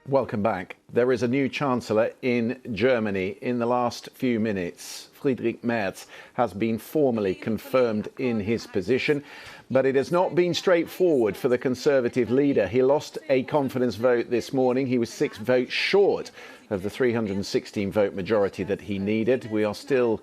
Welcome back. There is a new chancellor in Germany. In the last few minutes, Friedrich Merz has been formally confirmed in his position, but it has not been straightforward for the Conservative leader. He lost a confidence vote this morning. He was 6 votes short of the 316 vote majority that he needed. We are still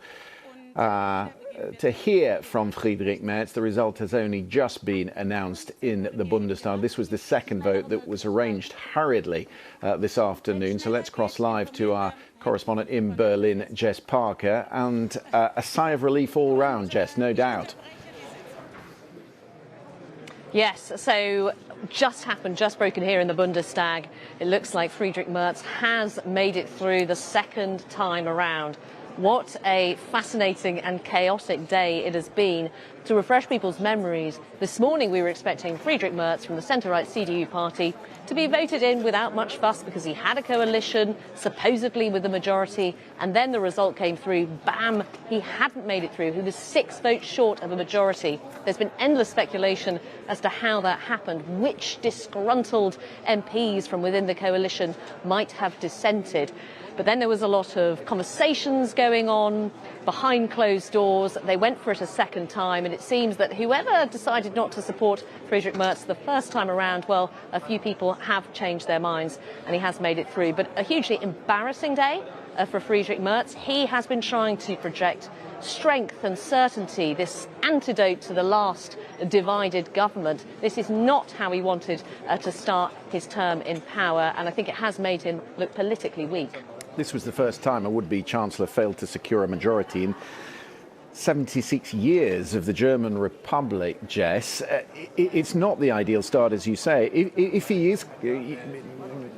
to hear from Friedrich Merz. The result has only just been announced in the Bundestag. This was the second vote that was arranged hurriedly this afternoon. So let's cross live to our correspondent in Berlin, Jess Parker. And a sigh of relief all round, Jess, no doubt. Yes, so just happened, just broken here in the Bundestag. It looks like Friedrich Merz has made it through the second time around. What a fascinating and chaotic day it has been. To refresh people's memories, this morning we were expecting Friedrich Merz from the centre-right CDU party to be voted in without much fuss because he had a coalition, supposedly with the majority, and then the result came through, bam, he hadn't made it through. He was 6 votes short of a majority. There's been endless speculation as to how that happened, which disgruntled MPs from within the coalition might have dissented. But then there was a lot of conversations going on behind closed doors. They went for it a second time, and it seems that whoever decided not to support Friedrich Merz the first time around, well, a few people have changed their minds, and he has made it through. But a hugely embarrassing day for Friedrich Merz. He has been trying to project strength and certainty, this antidote to the last divided government. This is not how he wanted to start his term in power, and I think it has made him look politically weak. This was the first time a would-be chancellor failed to secure a majority in 76 years of the German Republic, Jess. It's not the ideal start, as you say. If he is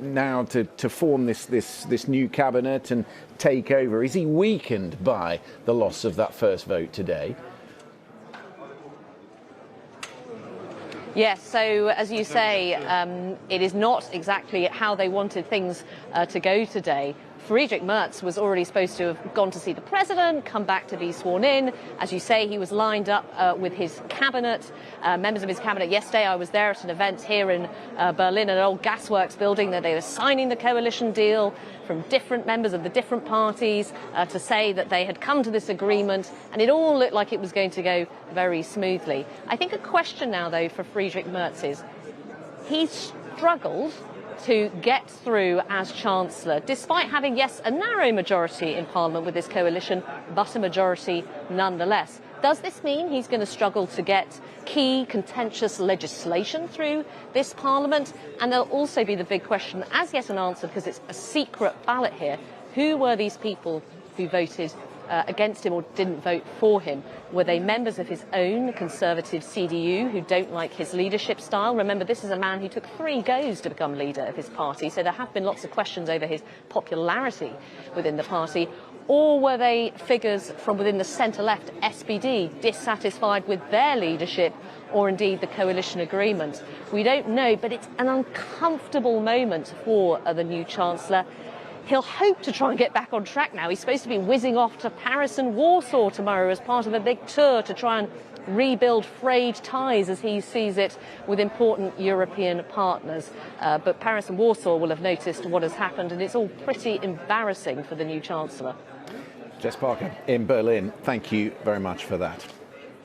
now to form this new cabinet and take over, is he weakened by the loss of that first vote today? Yes, so as you say, it is not exactly how they wanted things to go today. Friedrich Merz was already supposed to have gone to see the president, come back to be sworn in. As you say, he was lined up with his cabinet, members of his cabinet. Yesterday, I was there at an event here in Berlin, at an old gasworks building, that they were signing the coalition deal from different members of the different parties to say that they had come to this agreement, and it all looked like it was going to go very smoothly. I think a question now, though, for Friedrich Merz is he's struggled to get through as chancellor, despite having, yes, a narrow majority in parliament with this coalition, but a majority nonetheless. Does this mean he's going to struggle to get key contentious legislation through this parliament? And there'll also be the big question, as yet unanswered, because it's a secret ballot here, who were these people who voted against him or didn't vote for him? Were they members of his own Conservative CDU who don't like his leadership style? Remember, this is a man who took 3 goes to become leader of his party, so there have been lots of questions over his popularity within the party. Or were they figures from within the centre-left SPD, dissatisfied with their leadership or indeed the coalition agreement? We don't know, but it's an uncomfortable moment for the new chancellor. He'll hope to try and get back on track now. He's supposed to be whizzing off to Paris and Warsaw tomorrow as part of a big tour to try and rebuild frayed ties, as he sees it, with important European partners. But Paris and Warsaw will have noticed what has happened, and it's all pretty embarrassing for the new chancellor. Jess Parker in Berlin, thank you very much for that.